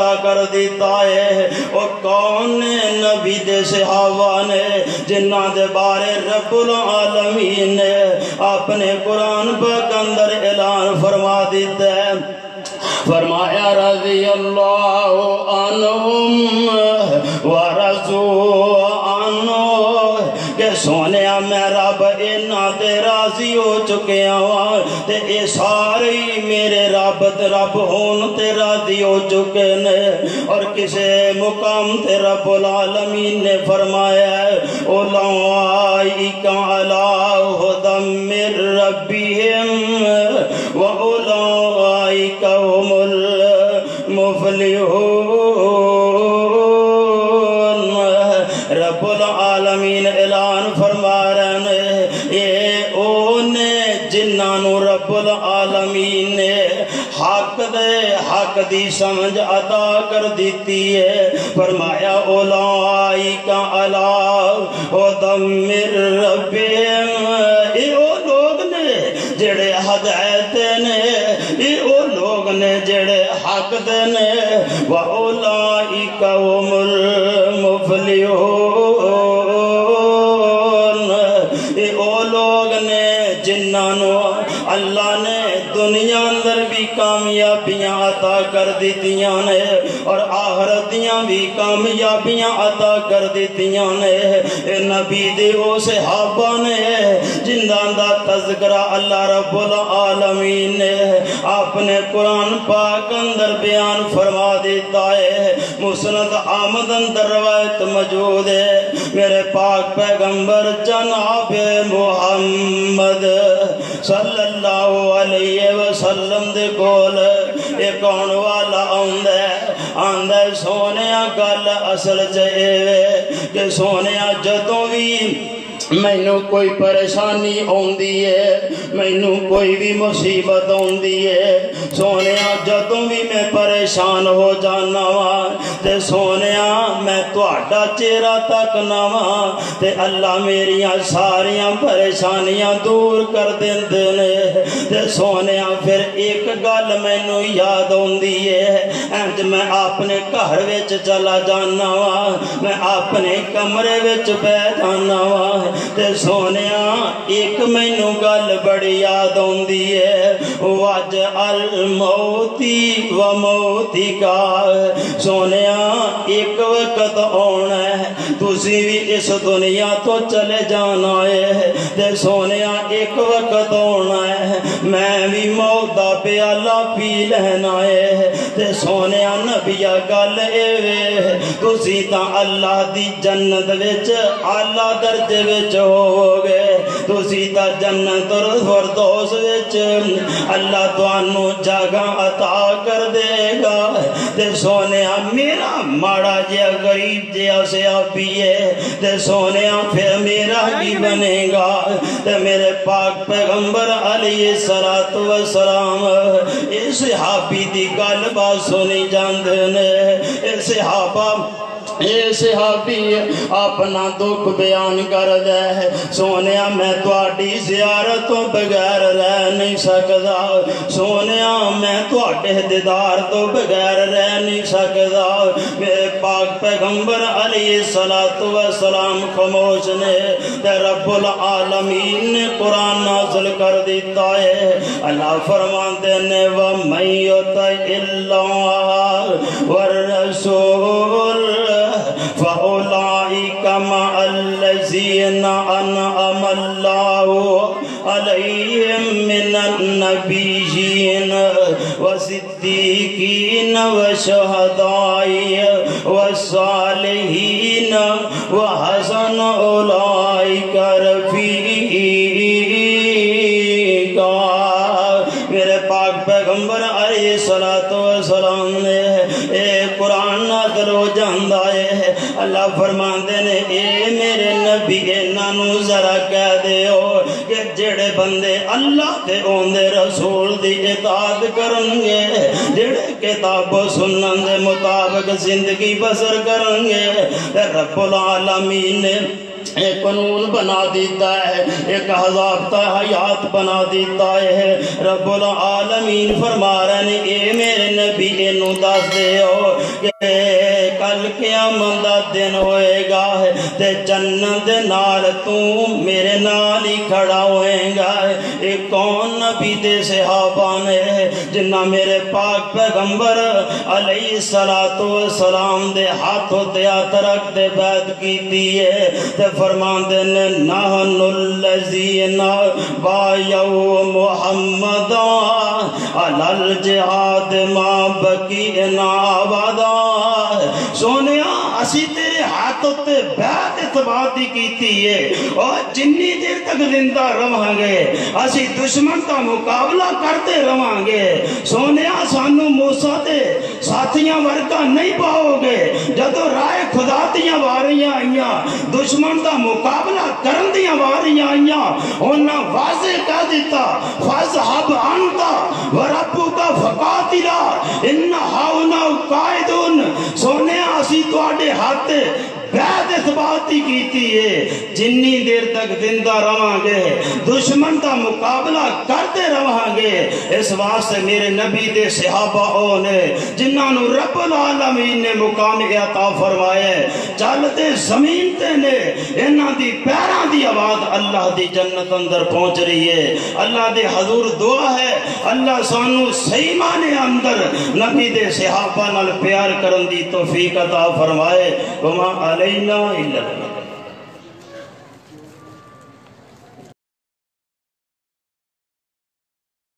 عطا کر دیتا ہے وہ کون نے نبی دے صحابہ نے جنہاں دے بارے رب العالمین نے اپنے قرآن پاک اندر اعلان فرما دیتا ہے فرمایا رضی اللہ عنہم ورضوا عنہ کہ سونیا میں رب انہاں تے راضی ہو چکے ہوں تے اے سارے میرے رب ہون تے راضی ہو چکے نے اور کسے مقام تے رب العالمین نے فرمایا ہے اولئک علی ھدی من ربہم واولئک هم المفلحون رب العالمین اعلان فرما رہے ہیں یہ اونے جنہاں رب العالمین نے حق دی سمجھ عطا کر دیتی ہے فرمایا اولئک علی ھدی من ربہم یہ وہ لوگ نے جڑے ہدایت نے یہ وہ لوگ نے جڑے حق دے نے وَأُولَئِكَ هُمُ الْمُفْلِحُونَ یہ وہ لوگ نے جنہاں اللہ نے دنیا اندر بھی کامیابیاں عطا کر دیتیاں نے اور آخرت دیاں بھی کامیابیاں عطا کر دیتیاں نے اے نبی دے او صحابہ نے جنہاں دا تذکرہ اللہ رب العالمین نے اپنے قرآن پاک اندر بیان فرما دیتا ہے مسند احمد اندر روایت موجود ہے میرے پاک پیغمبر جناب محمد صلی اللہ علیہ وسلم دے کول ایک آن والا آندہ سونیا گل اصل چاہے کہ سونیا جدوں بھی مینوں کوئی پریشانی ہوندی ہے مینوں کوئی بھی مصیبت ہوندی ہے سونیا جدوں بھی میں پریشان ہو جانا وا تے سونیا میں تہاڈا چہرہ تکنا وا تے اللہ میریاں ساریاں پریشانیاں دور کر دیندے نے تے سونیا پھر ایک گل مینوں یاد ہوندی ہے انج میں اپنے گھر وچ چلا جانا وا میں اپنے کمرے وچ بیٹھ جانا وا تے سونیا ایک مینوں گل بڑی یاد ہوندی ہے وَاجْعَلْ مَوْتِي وَمَوْتِكَ سونیا ایک وقت آنا ہے تسی بھی اس دنیا تو چلے جانا ہے تے سونیا ایک وقت آنا ہے میں بھی موت دا پیالہ پی لینا ہے تے سونیا نبیا گل اے تسی تا اللہ دی جنت وچ اعلیٰ درجے وچ ہو گئے تسی تا جنت اور فردوس وچ اللہ تانوں جگہ عطا کر دے گا تے سونیا میرا ماڑا جیا غریب جیا سیابی ہے تے سونیا پھر میرا کی بنے گا تے میرے پاک پیغمبر علیہ السلام اس صحابی دی گل بات سنی جاندے نے اس صحابی اپنا دکھ بیان کر دے سونیا میں تواڈی زیارتوں بغیر رہ نہیں سکدا سونیا میں تواڈے دیدار تو بغیر رہ نہیں سکدا میرے پاک پیغمبر علیہ السلام خاموش نے تے رب العالمین نے قرآن نازل کر دیتا ہے اللہ فرماتے نے وَمَن يُطِعِ اللَّهَ وَالرَّسُولَ فَأُولَئِكَ مَعَ الَّذِينَ أَنْعَمَ اللَّهُ عَلَيْهِمْ مِنَ النَّبِيِّينَ وَالصِّدِّيقِينَ وَالشُّهَدَاءِ وَالصَّالِحِينَ وَحَسُنَ أُولَئِكَ رَفِيقًا میرے پاک پیغمبر علیہ السلام نے قرآن نازل ہو جاندہ ہے اللہ فرماندے نے اے میرے نبی انہوں ذرا کہہ دے ہو کہ جڑے بندے اللہ تے اوندے رسول دی اطاعت کرنگے جڑے کتاب و سنن دے مطابق زندگی بسر کرنگے رب العالمین نے ایک قانون بنا دیتا ہے، ایک ضابطہ حیات بنا دیتا ہے۔ رب العالمین فرما رہے ہیں اے میرے نبی انہوں دس دے ہو کہ کل قیامت دا دن ہوئے گا تے جنت دے نال تو میرے نال ہی کھڑا ہوئے گا۔ ایک کون نبی دے صحابہ نے جنہ میرے پاک پیغمبر علیہ السلام دے ہاتھوں تے ہاتھ رکھ دے بیعت کی دیئے تے فرمان دے نحن الذین بایعوا محمدا علی الجہاد ما بقینا ابدا۔ سونیا اسی تیرے ہاتھوں تے بیعت اتباعی کیتی ہے اور جنی دیر تک زندہ رہاں گے اسی دشمن کا مقابلہ کرتے رہاں گے۔ سونیا سانو موسیٰ دے ساتھیاں ورگا نہیں پاؤ گے، جدو رائے خدا دیاں واریاں آئیاں دشمن دا مقابلہ کرن دیاں واریاں آئیاں انہاں واضح کہہ دیتا فَاذْهَبْ أَنْتَ وَرَبُّكَ فَقَاتِلَا إِنَّ هَؤُلَاءِ قَاعِدُونَ۔ سونے اسی تواڈے ہاتھ بیعت اتباعی کیتی ہے، جنی دیر تک زندہ رہاں گے دشمن کا مقابلہ کرتے رہاں گے۔ اس واسطے میرے نبی دے صحابہ نے جنہاں نو رب العالمین نے مقام عطا فرمائے چلتے زمین تے نے انہاں دی پیراں دی آواز اللہ دی جنت اندر پہنچ رہی ہے۔ اللہ دے حضور دعا ہے اللہ سانو صحیح معنی اندر نبی دے صحابہ نال پیار کرن دی توفیق عطا فرمائے۔ وما علینا الا